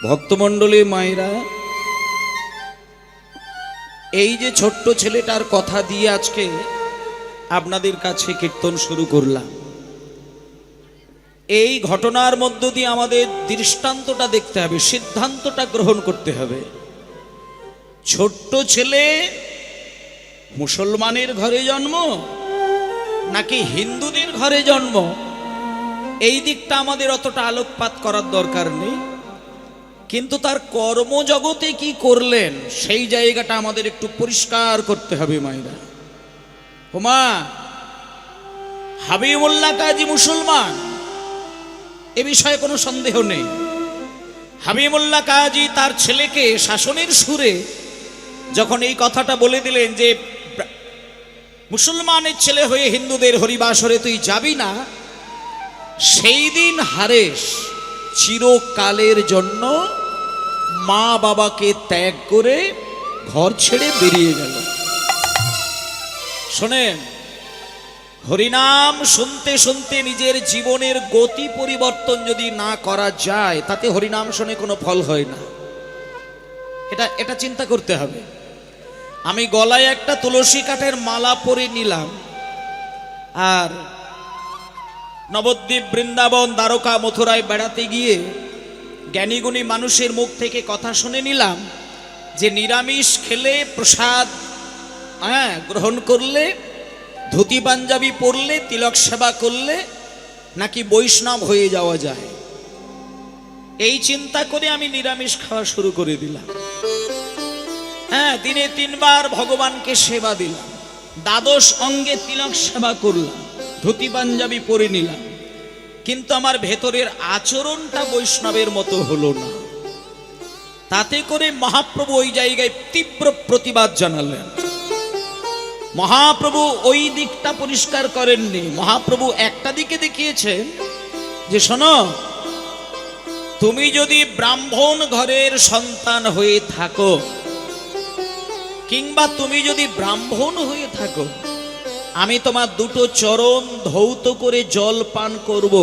ভক্তমণ্ডলী মায়েরা, এই যে ছোট্ট ছেলেটার কথা দিয়ে আজকে আপনাদের কাছে কীর্তন শুরু করলাম। এই ঘটনার মধ্য দিয়ে আমাদের দৃষ্টান্তটা দেখতে হবে, সিদ্ধান্তটা গ্রহণ করতে হবে। ছোট্ট ছেলে মুসলমানের ঘরে জন্ম নাকি হিন্দুদের ঘরে জন্ম, এই দিকটা আমাদের অতটা আলোকপাত করার দরকার নেই, কিন্তু তার কর্মজগতে কি করলেন সেই জায়গাটা আমাদের একটু পরিষ্কার করতে হবে। মায়েরা, ওমা, হাবিবুল্লাহ কাজী মুসলমান, এ বিষয়ে কোনো সন্দেহ নেই। হাবিবুল্লাহ কাজী তার ছেলেকে শাসনের সুরে যখন এই কথাটা বলে দিলেন যে মুসলমানের ছেলে হয়ে হিন্দুদের হরিবাসরে তুই যাবি না, সেই দিন হারেস চিরকালের জন্য মা বাবাকে ত্যাগ করে ঘর ছেড়ে বেরিয়ে গেল। শোনেন, হরিনাম শুনতে শুনতে নিজের জীবনের গতি পরিবর্তন যদি না করা যায়, তাতে হরিনাম শুনে কোনো ফল হয় না। এটা চিন্তা করতে হবে। আমি গলায় একটা তুলসী কাঠের মালা পরে নিলাম, আর নবদ্বীপ, বৃন্দাবন, দ্বারকা, মথুরায় বেড়াতে গিয়ে জ্ঞানীগুণী মানুষের মুখ থেকে কথা শুনে নিলাম যে নিরামিষ খেলে, প্রসাদ গ্রহণ করলে, ধুতি পাঞ্জাবি পরলে, তিলক সেবা করলে নাকি বৈষ্ণব হয়ে যাওয়া যায়। এই চিন্তা করে আমি নিরামিষ খাওয়া শুরু করে দিলাম। দিনে 3 বার ভগবানকে সেবা দিলাম, দ্বাদশ অঙ্গে তিলক সেবা করলাম, ধুতি পাঞ্জাবি পরে নিলাম, কিন্তু আমার ভেতরের আচরণটা বৈষ্ণবের মতো হলো না। তাতে করে মহাপ্রভু ওই জায়গায় তীব্র প্রতিবাদ জানালেন। মহাপ্রভু ওই দিকটা পরিষ্কার করেননি। মহাপ্রভু একটা দিকে দেখিয়েছেন যে শোনো, তুমি যদি ব্রাহ্মণ ঘরের সন্তান হয়ে থাকো, কিংবা তুমি যদি ব্রাহ্মণ হয়ে থাকো, আমি তোমার 2 চরণ ধৌত করে জল পান করব,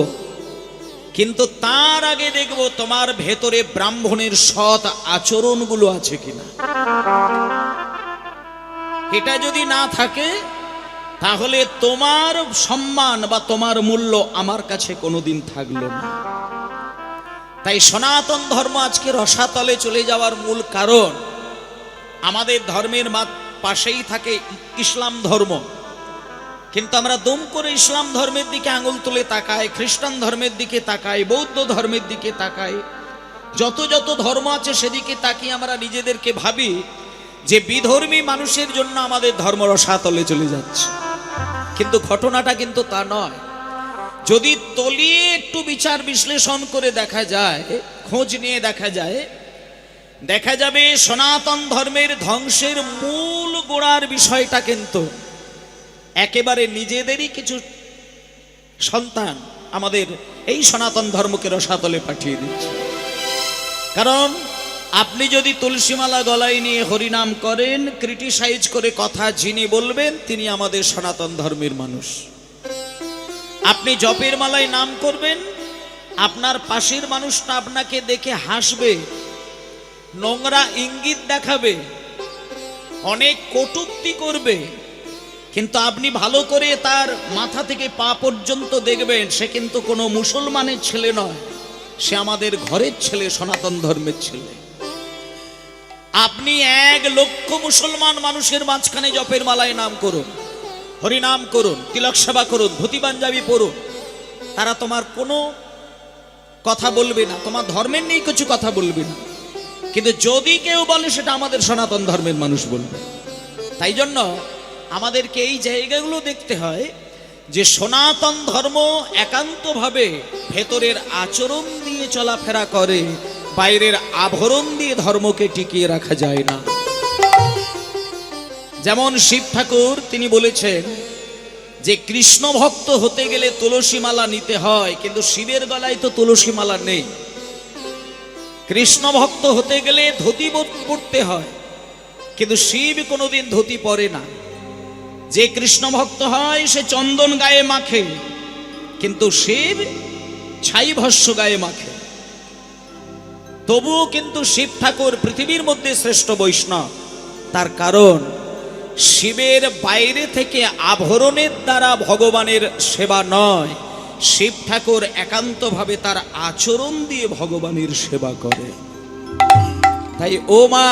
কিন্তু তার আগে দেখব তোমার ভেতরে ব্রাহ্মণের সৎ আচরণগুলো আছে কিনা। এটা যদি না থাকে, তাহলে তোমার সম্মান বা তোমার মূল্য আমার কাছে কোনোদিন থাকলো না। তাই সনাতন ধর্ম আজকে রসাতলে চলে যাওয়ার মূল কারণ, আমাদের ধর্মের পাশেই থাকে ইসলাম ধর্ম, কিন্তু আমরা দম করে ইসলাম ধর্মের দিকে আঙুল তুলে তাকাই, খ্রিস্টান ধর্মের দিকে তাকাই, বৌদ্ধ ধর্মের দিকে তাকাই, যত যত ধর্ম আছে সেদিকে তাকিয়ে আমরা নিজেদেরকে ভাবি যে বিধর্মী মানুষের জন্য আমাদের ধর্ম রসাতলে চলে যাচ্ছে। কিন্তু ঘটনাটা কিন্তু তা নয়। যদি তলিয়ে একটু বিচার বিশ্লেষণ করে দেখা যায়, খোঁজ নিয়ে দেখা যাবে সনাতন ধর্মের ধ্বংসের মূল গোড়ার বিষয়টা কিন্তু একেবারে নিজেদেরই কিছু সন্তান আমাদের এই সনাতন ধর্মকে রসাতলে পাঠিয়ে দিচ্ছে। কারণ আপনি যদি তুলসীমালা গলায় নিয়ে হরিনাম করেন, ক্রিটিসাইজ করে কথা যিনি বলবেন তিনি আমাদের সনাতন ধর্মের মানুষ। আপনি জপের মালায় নাম করবেন, আপনার পাশের মানুষটা আপনাকে দেখে হাসবে, নোংরা ইঙ্গিত দেখাবে, অনেক কটূক্তি করবে, কিন্তু আপনি ভালো করে তার মাথা থেকে পা পর্যন্ত দেখবেন সে কিন্তু কোনো মুসলমানের ছেলে নয়, সে আমাদের ঘরের ছেলে, সনাতন ধর্মের ছেলে। আপনি 1 লক্ষ মুসলমান মানুষের মাঝখানে জপের মালায় নাম করুন, হরিনাম করুন, তিলক সেবা করুন, ধুতি পাঞ্জাবি পরুন, তারা তোমার কোনো কথা বলবে না, তোমার ধর্মের নিয়ে কিছু কথা বলবে না। কিন্তু যদি কেউ বলে সেটা আমাদের সনাতন ধর্মের মানুষ বলবে। তাই জন্য আমাদেরকে এই জায়গাগুলো দেখতে হয় যে সনাতন ধর্ম একান্তভাবে ভেতরের আচরণ দিয়ে চলাফেরা করে, বাইরের আভরণ দিয়ে ধর্মকে টিকিয়ে রাখা যায় না। যেমন শিব ঠাকুর তিনি বলেছেন যে কৃষ্ণ ভক্ত হতে গেলে তুলসী মালা নিতে হয়, কিন্তু শিবের গলায় তো তুলসী মালা নেই। কৃষ্ণ ভক্ত হতে গেলে ধুতি পরতে হয়, কিন্তু শিব কোনোদিন ধুতি পরে না। যে কৃষ্ণ ভক্ত হয় সে চন্দন গায়ে মাখে, কিন্তু শিব ছাই ভস্য গায়ে মাখে। তবুও কিন্তু শিব ঠাকুর পৃথিবীর মধ্যে শ্রেষ্ঠ বৈষ্ণব। তার কারণ শিবের বাইরে থেকে আভরণের দ্বারা ভগবানের সেবা নয়, শিব ঠাকুর একান্তভাবে তার আচরণ দিয়ে ভগবানের সেবা করে। তাই ও মা,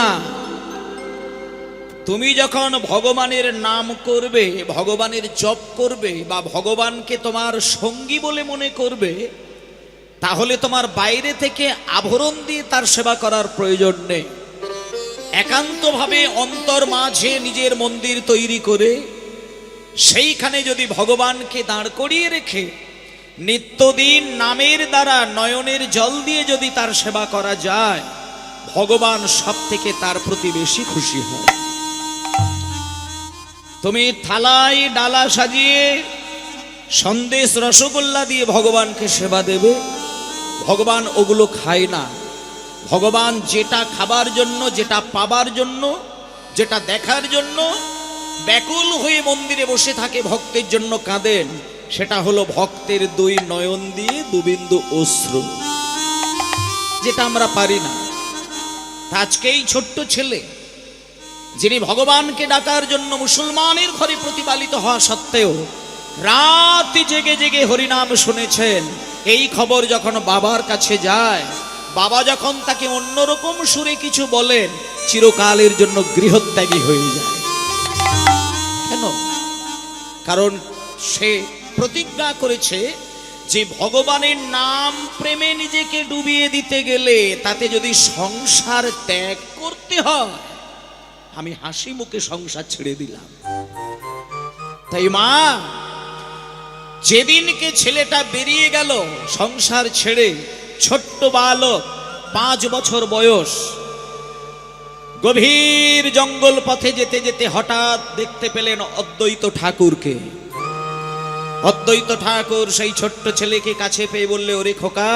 তুমি যখন ভগবানের নাম করবে, ভগবানের জপ করবে বা ভগবানকে তোমার সঙ্গী বলে মনে করবে, তাহলে তোমার বাইরে থেকে আভরণ দিয়ে তার সেবা করার প্রয়োজন নেই। একান্তভাবে অন্তর মাঝে নিজের মন্দির তৈরি করে সেইখানে যদি ভগবানকে দাঁড় করিয়ে রেখে নিত্যদিন নামের দ্বারা নয়নের জল দিয়ে যদি তার সেবা করা যায়, ভগবান সব থেকে তার প্রতি বেশি খুশি হয়। তুমি থালায় ডালা সাজিয়ে সন্দেশ রসগোল্লা দিয়ে ভগবানকে সেবা দেবে, ভগবান ওগুলো খায় না। ভগবান যেটা খাবার জন্য, যেটা পাবার জন্য, যেটা দেখার জন্য ব্যাকুল হয়ে মন্দিরে বসে থাকে, ভক্তের জন্য কাঁদেন, সেটা হলো ভক্তের দুই নয়ন দিয়ে দুবিন্দু অশ্রু, যেটা আমরা পারি না। আজকেই ছোট্ট ছেলে যিনি ভগবানকে ডাকার জন্য মুসলমানের ঘরে প্রতিপালিত হওয়া সত্ত্বেও রাত জেগে জেগে হরিনাম শুনেছেন, এই খবর যখন বাবার কাছে যায়, বাবা যখন তাকে অন্যরকম সুরে কিছু বলেন, চিরকালের জন্য গৃহত্যাগী হয়ে যায়। কেন? কারণ সে প্রতিজ্ঞা করেছে যে ভগবানের নাম প্রেমে নিজেকে ডুবিয়ে দিতে গেলে, তাতে যদি সংসার ত্যাগ করতে হয়, আমি হাসি মুখে সংসার ছেড়ে দিলাম। তাই মা, যেদিনকে ছেলেটা বেরিয়ে গেল সংসার ছেড়ে, ছোট্ট বালক, 5 বছর বয়স, গভীর জঙ্গল পথে যেতে যেতে হঠাৎ দেখতে পেলেন অদ্বৈত ঠাকুরকে। অদ্বৈত ঠাকুর সেই ছোট্ট ছেলেকে কাছে পেয়ে বললে, ওরে খোকা,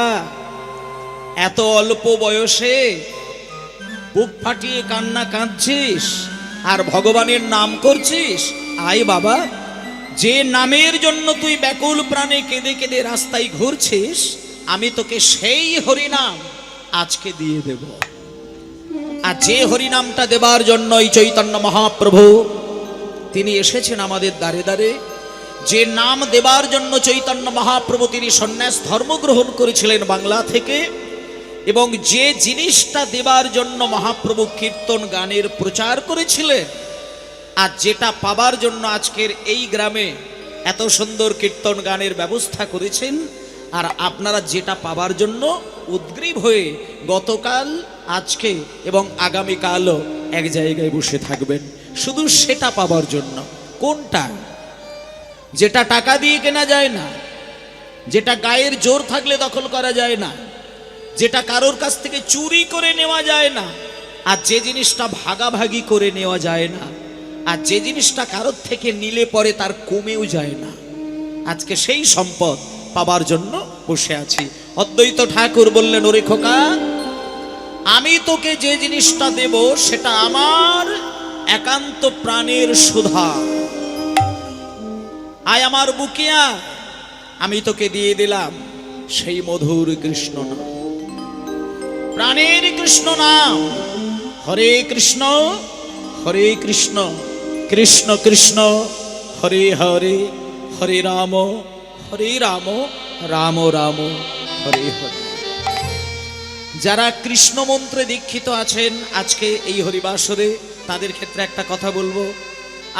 এত অল্প বয়সে বুক ফাটিয়ে কান্না কাঁদছিস আর ভগবানের নাম করছিস? আয় বাবা, যে নামের জন্য তুই ব্যাকুল প্রাণে কেঁদে কেঁদে রাস্তায় ঘুরছিস, আমি তোকে সেই হরিনাম আজকে দিয়ে দেব। আর যে হরিনামটা দেবার জন্য এই চৈতন্য মহাপ্রভু তিনি এসেছেন আমাদের দ্বারে দ্বারে, যে নাম দেবার জন্য চৈতন্য মহাপ্রভু তিনি সন্ন্যাস ধর্ম গ্রহণ করেছিলেন বাংলা থেকে, এবং যে জিনিসটা দেবার জন্য মহাপ্রভু কীর্তন গানের প্রচার করেছিলেন, আর যেটা পাবার জন্য আজকের এই গ্রামে এত সুন্দর কীর্তন গানের ব্যবস্থা করেছেন, আর আপনারা যেটা পাবার জন্য উদ্গ্রীব হয়ে গতকাল, আজকে এবং আগামীকালও এক জায়গায় বসে থাকবেন, শুধু সেটা পাবার জন্য। কোনটা? যেটা টাকা দিয়ে কেনা যায় না, যেটা গায়ের জোর থাকলে দখল করা যায় না, যেটা কারোর কাছ থেকে চুরি করে নেওয়া যায় না, আর যে জিনিসটা ভাগাভাগি করে নেওয়া যায় না, আর যে জিনিসটা কারোর থেকে নিলে পরে তার কমেও যায় না, আজকে সেই সম্পদ পাবার জন্য বসে আছি। অদ্বৈত ঠাকুর বললেন, ওরে খোকা, আমি তোকে যে জিনিসটা দেব সেটা আমার একান্ত প্রাণের সুধা। আয় আমার বুকিয়া, আমি তোকে দিয়ে দিলাম সেই মধুর কৃষ্ণ নাম, প্রাণের কৃষ্ণ নাম। হরে কৃষ্ণ হরে কৃষ্ণ, কৃষ্ণ কৃষ্ণ হরে হরে, হরে রাম রাম রাম হরে হরে। যারা কৃষ্ণ মন্ত্রে দীক্ষিত আছেন আজকে এই হরিবাসরে, তাদের ক্ষেত্রে একটা কথা বলবো,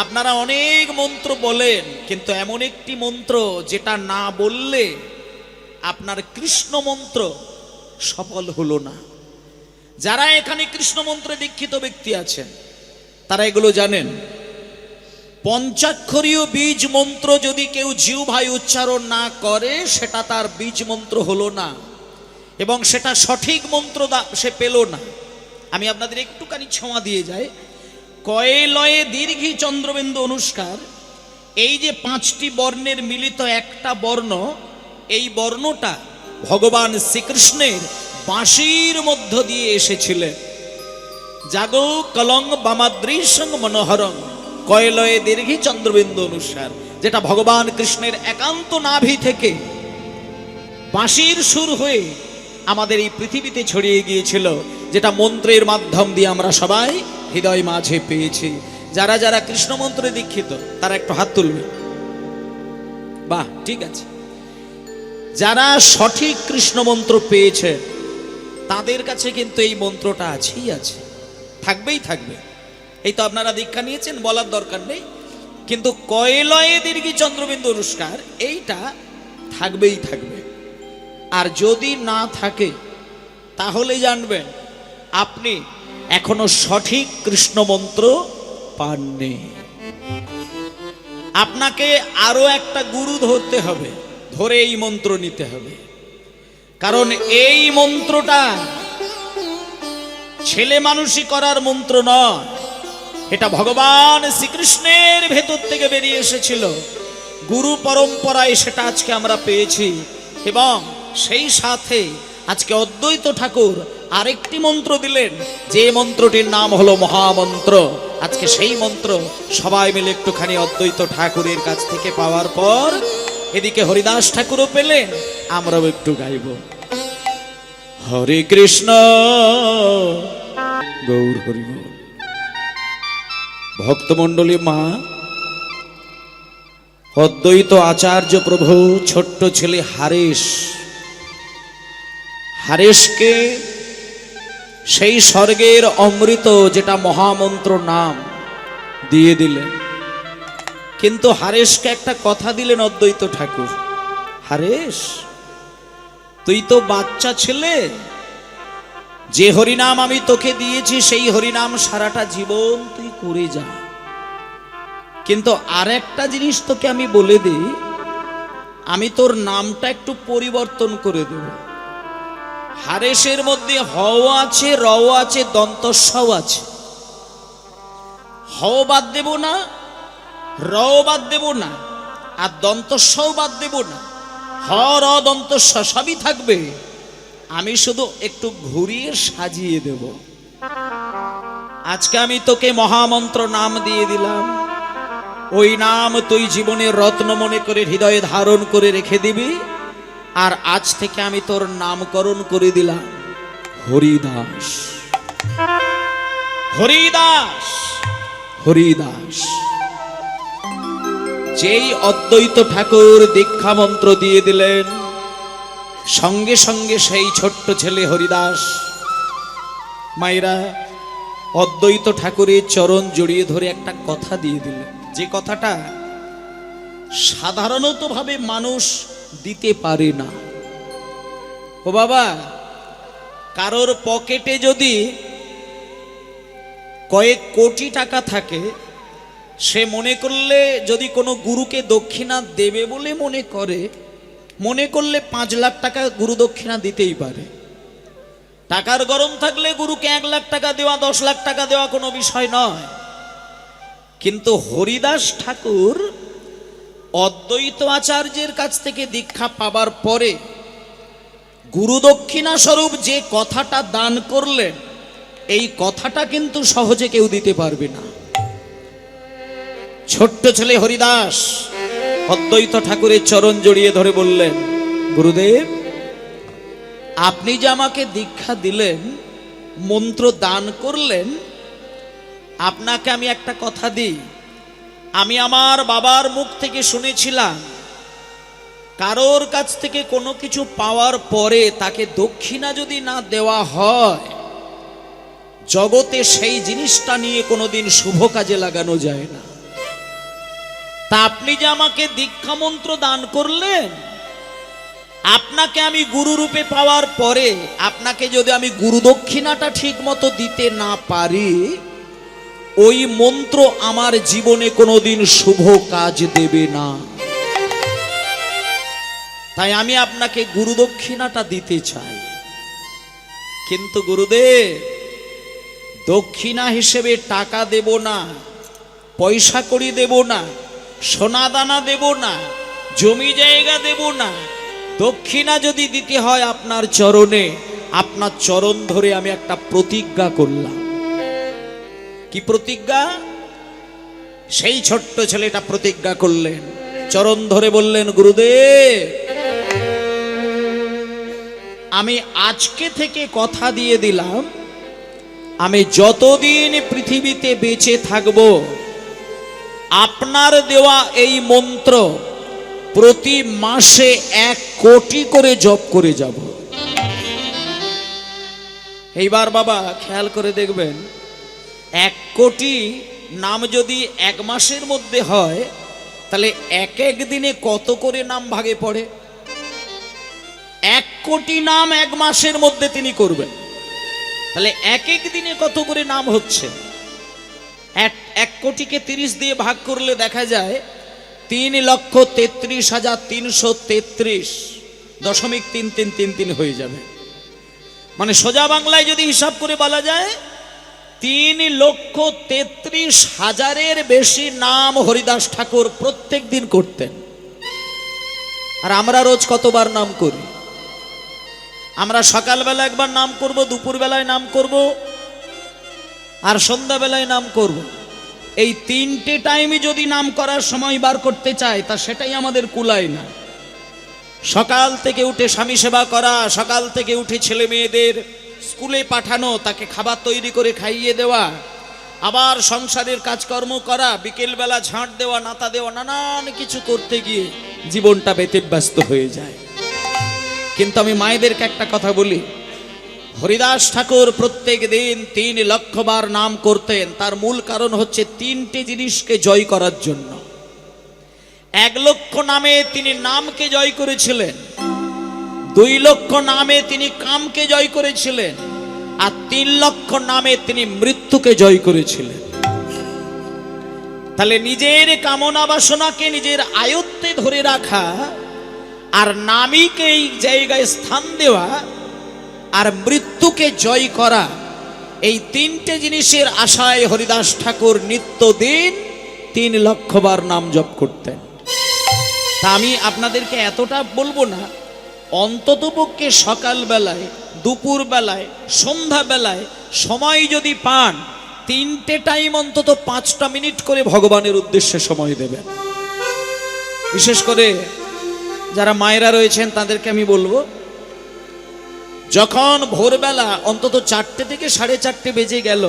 আপনারা অনেক মন্ত্র বলেন, কিন্তু এমন একটি মন্ত্র যেটা না বললে আপনার কৃষ্ণ মন্ত্র সফল হলো না। যারা এখানে কৃষ্ণ মন্ত্রে দীক্ষিত ব্যক্তি আছেন তারা এগুলো জানেন। পঞ্চাক্ষরীয় বীজ মন্ত্র যদি কেউ জিহ্বায় উচ্চারণ না করে, সেটা তার বীজ মন্ত্র হলো না, এবং সেটা সঠিক মন্ত্র সে পেল না। আমি আপনাদের একটুখানি ছোঁয়া দিয়ে যাই। কয়ে লয়ে দীর্ঘি চন্দ্রবিন্দু অনুষ্কার, এই যে 5টি বর্ণের মিলিত একটা বর্ণ, এই বর্ণটা ভগবান শ্রীকৃষ্ণের বাঁশির মধ্য দিয়ে এসেছিলেন। জাগো কলং বামাদৃশং মনোহরং কয়লয়ে দীর্ঘি চন্দ্রবিন্দু অনুসার, যেটা ভগবান কৃষ্ণের একান্ত নাভি থেকে বাঁশির সুর হয়ে আমাদের এই পৃথিবীতে ছড়িয়ে গিয়েছিল, যেটা মন্ত্রের মাধ্যম দিয়ে আমরা সবাই হৃদয় মাঝে পেয়েছি। যারা যারা কৃষ্ণ মন্ত্রে দীক্ষিত তারা একটু হাত তুলবে। বাহ, ঠিক আছে। যারা সঠিক কৃষ্ণ মন্ত্র পেয়েছে তাদের কাছে কিন্তু এই মন্ত্রটা আছেই আছে, থাকবেই থাকবে। এই তো আপনারা দীক্ষা নিয়েছেন, বলার দরকার নেই, কিন্তু কয়লয়ে দীর্ঘি চন্দ্রবিন্দু পুরস্কার এইটা থাকবেই থাকবে। আর যদি না থাকে তাহলে জানবেন আপনি এখনো সঠিক কৃষ্ণ মন্ত্র পাননি। আপনাকে আরো একটা গুরু ধরতে হবে, ধরে এই মন্ত্র নিতে হবে। কারণ এই মন্ত্রটা ছেলে মানুষই করার মন্ত্র নয়, এটা ভগবান শ্রীকৃষ্ণের ভেতর থেকে বেরিয়ে এসেছিল। গুরু পরম্পরায় সেটা আজকে আমরা পেয়েছি। এবং সেই সাথে আজকে অদ্বৈত ঠাকুর আরেকটি মন্ত্র দিলেন, যে মন্ত্রটির নাম হলো মহামন্ত্র। আজকে সেই মন্ত্র সবাই মিলে একটুখানি অদ্বৈত ঠাকুরের কাছ থেকে পাওয়ার পর এদিকে হরিদাস ঠাকুরও পেলেন, আমরাও একটু গাইব। হরে কৃষ্ণ গৌর হরি বল। ভক্তমণ্ডলী মা, অদ্বৈত আচার্য প্রভু ছোট্ট ছেলে হারেশকে সেই স্বর্গের অমৃত যেটা মহামন্ত্র নাম দিয়ে দিলেন। কিন্তু হারেশকে একটা কথা দিলেন অদ্বৈত ঠাকুর, হারেশ তুই তো বাচ্চা ছেলে, যে হরিনাম আমি তোকে দিয়েছি সেই হরিনাম সারাটা জীবন তুই করে যা। কিন্তু আর একটা জিনিস তোকে আমি বলে দিই, আমি তোর নামটা একটু পরিবর্তন করে দেব। হারেশের মধ্যে হও আছে, রও আছে, দন্তস্বও আছে। হও বাদ দেব না, রও বাদ দেব না, আর দন্তস্বও বাদ দেব না। হ র দন্তস্ব সবই থাকবে, আমি শুধু একটু ঘুরিয়ে সাজিয়ে দেব। আজকে আমি তোকে মহামন্ত্র নাম দিয়ে দিলাম, ওই নাম তুই জীবনের রত্ন মনে করে হৃদয়ে ধারণ করে রেখে দিবি। আর আজ থেকে আমি তোর নামকরণ করে দিলাম হরিদাস। হরিদাস হরিদাস। যেই অদ্বৈত ঠাকুর দীক্ষা মন্ত্র দিয়ে দিলেন, সঙ্গে সঙ্গে সেই ছোট্ট ছেলে হরিদাস মায়েরা অদ্বৈত ঠাকুরের চরণ জড়িয়ে ধরে একটা কথা দিয়ে দিলেন, যে কথাটা সাধারণত ভাবে মানুষ দিতে পারে না। ও বাবা, কারোর পকেটে যদি কয়েক কোটি টাকা থাকে, সে মনে করলে যদি কোনো গুরুকে দক্ষিণা দেবে বলে মনে করলে 5 লাখ টাকা গুরু দক্ষিণা দিতেই পারে। টাকার গরম থাকলে গুরুকে 1 লাখ টাকা দেওয়া, 10 লাখ টাকা দেওয়া কোনো বিষয় নয়। কিন্তু হরিদাস ঠাকুর অদ্বৈত আচার্যের কাছ থেকে দীক্ষা পাবার পরে গুরু দক্ষিণা স্বরূপ যে কথাটা দান করলেন, এই কথাটা কিন্তু সহজে কেউ দিতে পারবে না। ছোট্ট ছেলে হরিদাস অদ্বৈত ঠাকুরের চরণ জড়িয়ে ধরে বললেন, গুরুদেব আপনি যে আমাকে দীক্ষা দিলেন, মন্ত্র দান করলেন, আপনাকে আমি একটা কথা দিই। আমি আমার বাবার মুখ থেকে শুনেছিলাম, কারোর কাছ থেকে কোনো কিছু পাওয়ার পরে তাকে দক্ষিণা যদি না দেওয়া হয়, জগতে সেই জিনিসটা নিয়ে কোনোদিন শুভ কাজে লাগানো যায় না। তা আপনি যে আমাকে দীক্ষা মন্ত্র দান করলেন, আপনাকে আমি গুরু রূপে পাওয়ার পরে আপনাকে যদি আমি গুরু দক্ষিণাটা ঠিক মতো দিতে না পারি, ওই মন্ত্র আমার জীবনে কোনোদিন শুভ কাজ দেবে না। তাই আমি আপনাকে গুরু দক্ষিণাটা দিতে চাই। কিন্তু গুরুদেব, দক্ষিণা হিসেবে টাকা দেব না, পয়সা কড়ি দেব না, সোনা দানা দেব না, জমি জায়গা দেব না। দক্ষিণা যদি দিতে হয় আপনার চরণে, আপনার চরণ ধরে আমি একটা প্রতিজ্ঞা করলাম। কি প্রতিজ্ঞা? সেই ছোট্ট ছেলেটা প্রতিজ্ঞা করলেন, চরণ ধরে বললেন, গুরুদেব আমি আজকে থেকে কথা দিয়ে দিলাম, আমি যতদিন পৃথিবীতে বেঁচে থাকব আপনার দেওয়া এই মন্ত্র প্রতি মাসে 1 কোটি করে জপ করে যাব। এইবার বাবা খেয়াল করে দেখবেন, 1 কোটি নাম যদি 1 মাসের মধ্যে হয়, তাহলে এক এক দিনে কত করে নাম ভাগে পড়ে? 1 কোটি নাম 1 মাসের মধ্যে তিনি করবেন, তাহলে এক এক দিনে কত করে নাম হচ্ছে? 1 কোটিকে 30 দিয়ে ভাগ করলে দেখা যায় 3,33,333.33 হয়ে যাবে। মানে সোজা বাংলায় যদি হিসাব করে বলা যায় 3,33,000-এর বেশি নাম হরিদাস ঠাকুর প্রত্যেক দিন করতেন। আর আমরা রোজ কতবার নাম করি? আমরা সকালবেলা একবার নাম করব, দুপুরবেলায় নাম করব, আর সন্ধ্যাবেলায় নাম করব। এই 3টে টাইমে যদি নাম করার সময় বার করতে চাই, তা সেটাই আমাদের কুলায় না। সকাল থেকে উঠে স্বামী সেবা করা, সকাল থেকে উঠে ছেলে মেয়েদের স্কুলে পাঠানো, তাকে খাবার তৈরি করে খাইয়ে দেওয়া, আবার সংসারের কাজকর্ম করা, বিকেলবেলা ঝাঁট দেওয়া, নাতা দেওয়া, নানান কিছু করতে গিয়ে জীবনটা ব্যতিব্যস্ত হয়ে যায়। কিন্তু আমি মায়েদেরকে একটা কথা বলি, হরিদাস ঠাকুর প্রত্যেক দিন 3 লক্ষ বার নাম করতেন। তার মূল কারণ হচ্ছে 3টে জিনিসকে জয় করার জন্য। 1 লক্ষ নামে তিনি নামকে জয় করেছিলেন, 2 লক্ষ নামে তিনি কামকে জয় করেছিলেন, আর 3 লক্ষ নামে তিনি মৃত্যুকে জয় করেছিলেন। তাহলে নিজের কামনা বাসনাকে নিজের আয়ত্তে ধরে রাখা, আর নামীকে এই জায়গায় স্থান দেওয়া, আর মৃত্যুকে জয় করা, এই 3টে জিনিসের আশায় হরিদাস ঠাকুর নিত্যদিন 3 লক্ষ বার নাম জপ করতেন। তা আমি আপনাদেরকে এতটা বলবো না, অন্ততপক্ষে সকালবেলায়, দুপুরবেলায়, সন্ধ্যাবেলায় সময় যদি পান, 3টে টাইম অন্তত 5টা মিনিট করে ভগবানের উদ্দেশ্যে সময় দেবেন। বিশেষ করে যারা মায়েরা রয়েছেন তাদেরকে আমি বলবো, যখন ভোরবেলা অন্তত 4টে থেকে 4:30 বেজে গেল,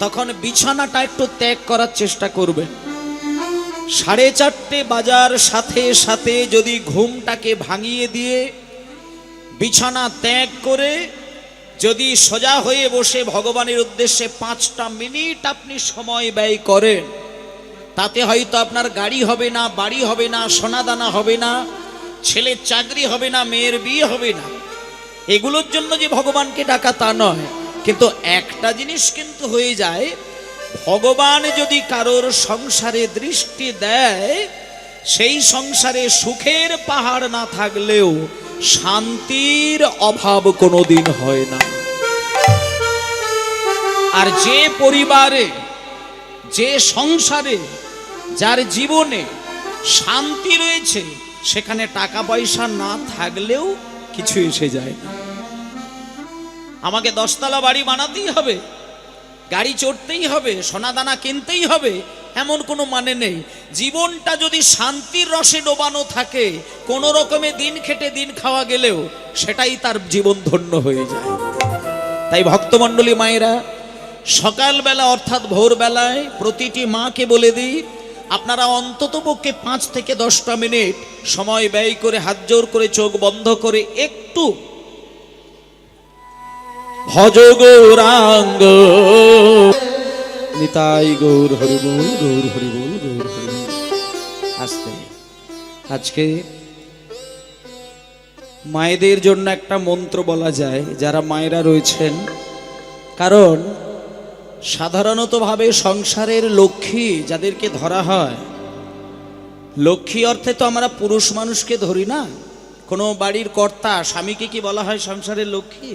তখন বিছানাটা একটু ত্যাগ করার চেষ্টা করবেন। 4:30 বাজার সাথে সাথে যদি ঘুমটাকে ভাঙিয়ে দিয়ে বিছানা ত্যাগ করে যদি সোজা হয়ে বসে ভগবানের উদ্দেশ্যে 5টা মিনিট আপনি সময় ব্যয় করেন, তাতে হয়তো আপনার গাড়ি হবে না, বাড়ি হবে না, সোনাদানা হবে না, ছেলের চাকরি হবে না, মেয়ের বিয়ে হবে না, এগুলোর জন্য যে ভগবানকে ডাকা তা নয়, কিন্তু একটা জিনিস কিন্তু হয়ে যায়, ভগবান যদি কারোর সংসারে দৃষ্টি দেয়, সেই সংসারে সুখের পাহাড় না থাকলেও শান্তির অভাব কোনোদিন হয় না। আর যে পরিবারে, যে সংসারে, যার জীবনে শান্তি রয়েছে, সেখানে টাকা পয়সা না থাকলেও কিছু এসে যায় না। আমাকে 10 তলা বাড়ি বানাতেই হবে, গাড়ি চড়তেই হবে, সোনাদানা কিনতেই হবে, এমন কোনো মানে নেই। জীবনটা যদি শান্তির রসে ডোবানো থাকে, কোনো রকমে দিন খেটে দিন খাওয়া গেলেও সেটাই তার জীবন ধন্য হয়ে যায়। তাই ভক্তমণ্ডলী মায়েরা, সকালবেলা অর্থাৎ ভোরবেলায় প্রতিটি মাকে বলে দিই, আপনারা অন্ততপক্ষে 5 থেকে 10টা মিনিট সময় ব্যয় করে, হাত জোর করে, চোখ বন্ধ করে একটু ভজ গৌরাঙ্গ নিতাই গৌর হরিবোল, গৌর হরিবোল, গৌর হরিবোল। আস্তে আজকে মায়েদের জন্য একটা মন্ত্র বলা যায়, যারা মায়েরা রয়েছেন, কারণ সাধারণতভাবে সংসারের লক্ষ্মী যাদেরকে ধরা হয়, লক্ষ্মী অর্থে তো আমরা পুরুষ মানুষকে ধরি না। কোনো বাড়ির কর্তা স্বামীকে কি বলা হয় সংসারের লক্ষ্মী?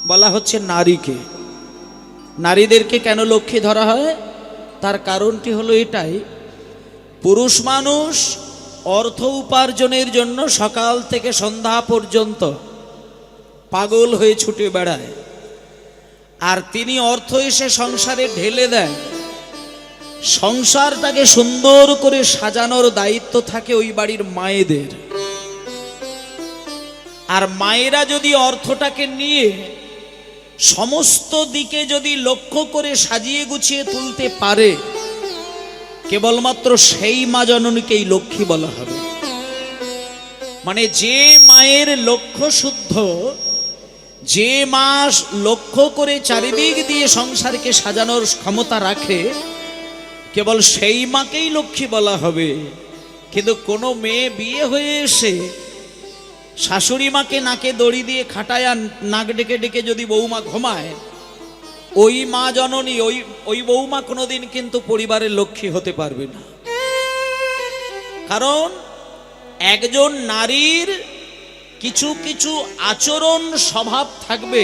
বলা হচ্ছে নারীকে। নারীদেরকে কেন লক্ষ্মী ধরা হয়? তার কারণটি হলো এটাই, পুরুষ মানুষ অর্থ উপার্জনের জন্য সকাল থেকে সন্ধ্যা পর্যন্ত পাগল হয়ে ছুটে বেড়ায়, আর তিনি অর্থ এসে সংসারে ঢেলে দেন। সংসারটাকে সুন্দর করে সাজানোর দায়িত্ব থাকে ওই বাড়ির মায়েদের। আর মায়েরা যদি অর্থটাকে নিয়ে সমস্ত দিকে যদি লক্ষ্য করে সাজিয়ে গুছিয়ে তুলতে পারে, কেবলমাত্র সেই মা জননীকেই লক্ষ্মী বলা হবে। মানে যে মায়ের লক্ষ্য শুদ্ধ, যে মা লক্ষ্য করে চারিদিক দিয়ে সংসারকে সাজানোর ক্ষমতা রাখে, কেবল সেই মাকেই লক্ষ্মী বলা হবে। কিন্তু কোনো মেয়ে বিয়ে হয়ে এসে শাশুড়ি মাকে নাকে দড়ি দিয়ে খাটায় আর নাক ডেকে ডেকে যদি বৌমা ঘুমায়, ওই মা জননী ওই বৌমা কোনোদিন কিন্তু পরিবারের লক্ষ্মী হতে পারবে না। কারণ একজন নারীর কিছু কিছু আচরণ স্বভাব থাকবে,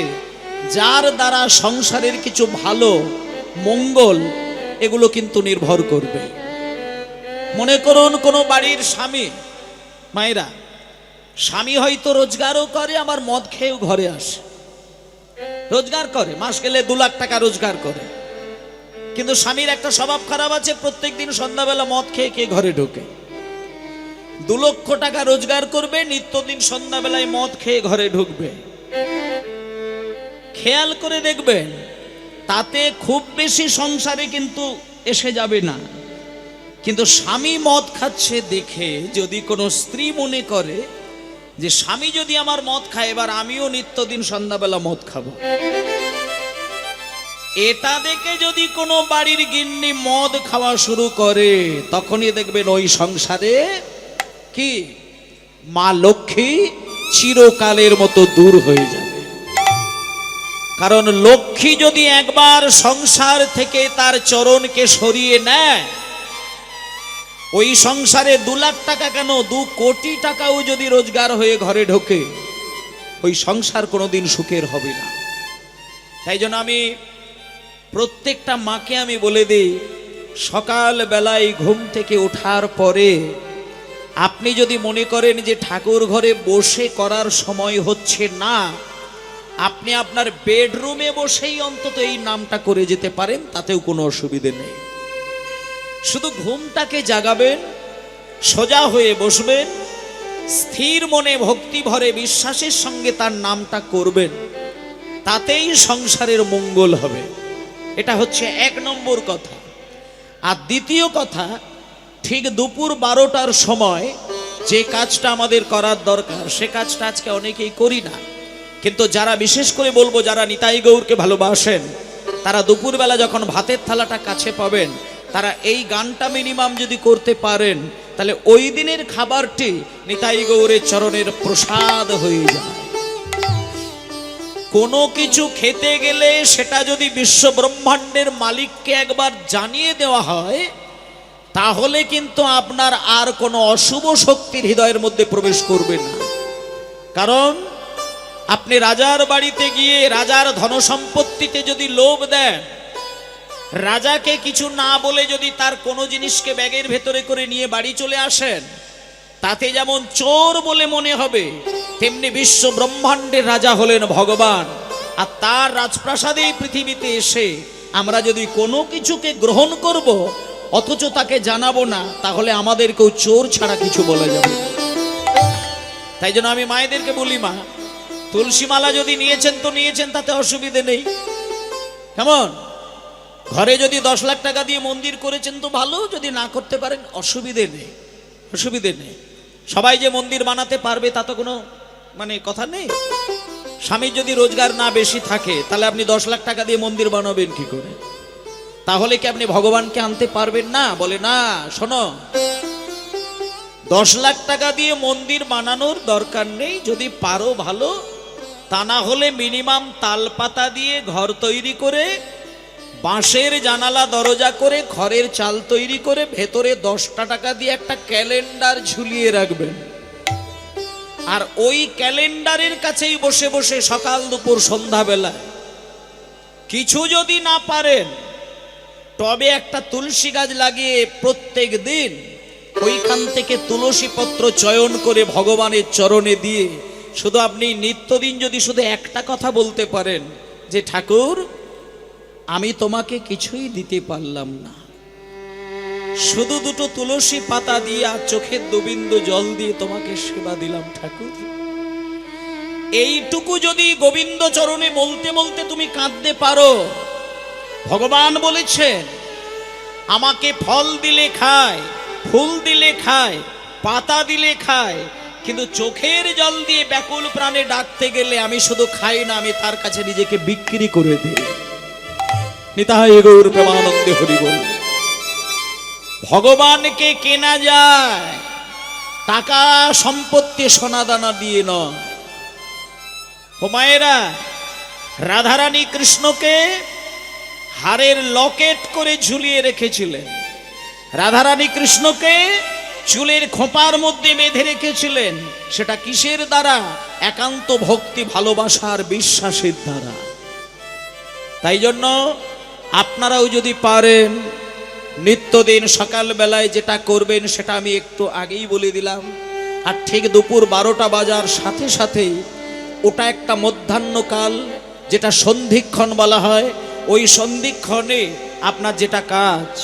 যার দ্বারা সংসারের কিছু ভালো মঙ্গল এগুলো কিন্তু নির্ভর করবে। মনে করুন কোনো বাড়ির স্বামী, মায়েরা, স্বামী হয়তো রোজগারও করে, আবার মদ খেয়েও ঘরে আসে, রোজগার করে, মাস গেলে 2 লাখ টাকা রোজগার করে, কিন্তু স্বামীর একটা স্বভাব খারাপ আছে, প্রত্যেক দিন সন্ধ্যাবেলা মদ খেয়ে কে ঘরে ঢোকে। 2 লক্ষ টাকা রোজগার করবে, নিত্যদিন সন্ধ্যাবেলায় মদ খেয়ে ঘরে ঢুকবে। খেয়াল করে দেখবেন, তাতে খুব বেশি সংসারে কিন্তু এসে যাবে না। কিন্তু স্বামী মদ খাচ্ছে দেখে যদি কোনো স্ত্রী মনে করে যে স্বামী যদি আমার মদ খায়, এবার আমিও নিত্যদিন সন্ধ্যাবেলা মদ খাবো, এটা দেখে যদি কোনো বাড়ির গিন্নি মদ খাওয়া শুরু করে, তখনই দেখবেন ওই সংসারে কি মা লক্ষ্মী চিরকালের মতো দূর হয়ে যাবে। কারণ লক্ষ্মী যদি একবার সংসার থেকে তার চরণকে সরিয়ে নেয়, ওই সংসারে 2 লাখ টাকা কেন 2 কোটি টাকাও যদি রোজগার হয়ে ঘরে ঢোকে, ওই সংসার কোনোদিন সুখের হবে না। তাই জন্য আমি প্রত্যেকটা মাকে আমি বলে দিই, সকাল বেলায় ঘুম থেকে ওঠার পরে আপনি যদি মনে করেন যে ঠাকুর ঘরে বসে করার সময় হচ্ছে না, আপনি আপনার বেডরুমে বসেই অন্তত এই নামটা করে যেতে পারেন, তাতেও কোনো অসুবিধে নেই। শুধু ঘুমটাকে জাগাবেন, সোজা হয়ে বসবেন, স্থির মনে ভক্তি ভরে বিশ্বাসের সঙ্গে তার নামটা করবেন, তাতেই সংসারের মঙ্গল হবে। এটা হচ্ছে 1 নম্বর কথা। আর দ্বিতীয় কথা, ঠিক দুপুর 12টার সময় যে কাজটা আমাদের করার দরকার, সে কাজটা আজকে অনেকেই করি না। কিন্তু যারা, বিশেষ করে বলবো যারা নিতাই গৌরকে ভালোবাসেন, তারা দুপুরবেলা যখন ভাতের থালাটা কাছে পাবেন, তারা এই গানটা মিনিমাম যদি করতে পারেন, তাহলে ওই দিনের খাবারটি নিতাই গৌরের চরণের প্রসাদ হয়ে যায়। কোনো কিছু খেতে গেলে সেটা যদি বিশ্ব ব্রহ্মাণ্ডের মালিককে একবার জানিয়ে দেওয়া হয়, তাহলে কিন্তু আপনার আর কোনো অশুভ শক্তির হৃদয়ের মধ্যে প্রবেশ করবে না। কারণ আপনি রাজার বাড়িতে গিয়ে রাজার ধনসম্পত্তিতে যদি লোভ দেন, রাজাকে কিছু না বলে যদি তার কোনো জিনিসকে ব্যাগের ভেতরে করে নিয়ে বাড়ি চলে আসেন, তাতে যেমন চোর বলে মনে হবে, তেমনি বিশ্ব ব্রহ্মাণ্ডের রাজা হলেন ভগবান। আর তার রাজপ্রাসাদে পৃথিবীতে এসে আমরা যদি কোনো কিছুকে গ্রহণ করব অথচ তাকে জানাবো না, তাহলে আমাদেরকেও চোর ছাড়া কিছু বলা যাবে না। তাই জন্য আমি মায়েদেরকে বলি, মা, তুলসী মালা যদি নিয়েছেন তো নিয়েছেন, তাতে অসুবিধে নেই। কেমন? ঘরে যদি 10 লাখ টাকা দিয়ে মন্দির করেছেন তো ভালো, যদি না করতে পারেন অসুবিধে নেই, অসুবিধে নেই। সবাই যে মন্দির বানাতে পারবে তা তো কোনো কথা নেই। স্বামীর যদি রোজগার না বেশি থাকে, তাহলে আপনি 10 লাখ টাকা দিয়ে মন্দির বানাবেন কি করে? তাহলে কি আপনি ভগবানকে আনতে পারবেন না? বলে না, শোনো, 10 লাখ টাকা দিয়ে মন্দির বানানোর দরকার নেই, যদি পারো ভালো, তা না হলে মিনিমাম তালপাতা দিয়ে ঘর তৈরি করে, বাঁশের জানালা দরজা করে, খড়ের চাল তৈরি করে, ভেতরে 10টা টাকা দিয়ে একটা ক্যালেন্ডার ঝুলিয়ে রাখবেন। আর ওই ক্যালেন্ডারের কাছেই বসে বসে সকাল দুপুর সন্ধ্যাবেলা, কিছু যদি না পারেন, তবে একটা তুলসী গাছ লাগিয়ে প্রত্যেক দিন ওইখান থেকে তুলসী পত্র চয়ন করে ভগবানের চরণে দিয়ে, শুধু আপনি নিত্যদিন যদি শুধু একটা কথা বলতে পারেন যে, ঠাকুর, আমি তোমাকে কিছুই দিতে পারলাম না, শুধু 2টো তুলসী পাতা দিয়ে আর চোখের 2 বিন্দু জল দিয়ে তোমাকে সেবা দিলাম ঠাকুর, এইটুকু যদি গোবিন্দ চরণে বলতে বলতে তুমি কাঁদতে পারো, ভগবান বলেছেন আমাকে ফল দিলে খায়, ফুল দিলে খায়, পাতা দিলে খায়, কিন্তু চোখের জল দিয়ে ব্যাকুল প্রাণে ডাকতে গেলে আমি শুধু খাই না, আমি তার কাছে নিজেকে বিক্রি করে দিই। নিতাই গৌর প্রেমানন্দে হরি বল। ভগবানকে কেনা যায় টাকা সম্পত্তি সোনা দানা দিয়ে নয়। ও মায়েরা, রাধারানী কৃষ্ণকে হারের লকেট করে ঝুলিয়ে রেখেছিলেন, রাধারানী কৃষ্ণকে চুলের খোঁপার মধ্যে বেঁধে রেখেছিলেন। সেটা কিসের দ্বারা? একান্ত ভক্তি, ভালোবাসার, বিশ্বাসের দ্বারা। তাই জন্য আপনারাও যদি পারেন নিত্যদিন সকাল বেলায় যেটা করবেন সেটা আমি একটু আগেই বলে দিলাম, আর ঠিক দুপুর 12টা বাজার সাথে সাথেই ওটা একটা মধ্যাহ্নকাল, যেটা সন্ধিক্ষণ বলা হয়, ওই সন্ধিক্ষণে আপনার যেটা কাজ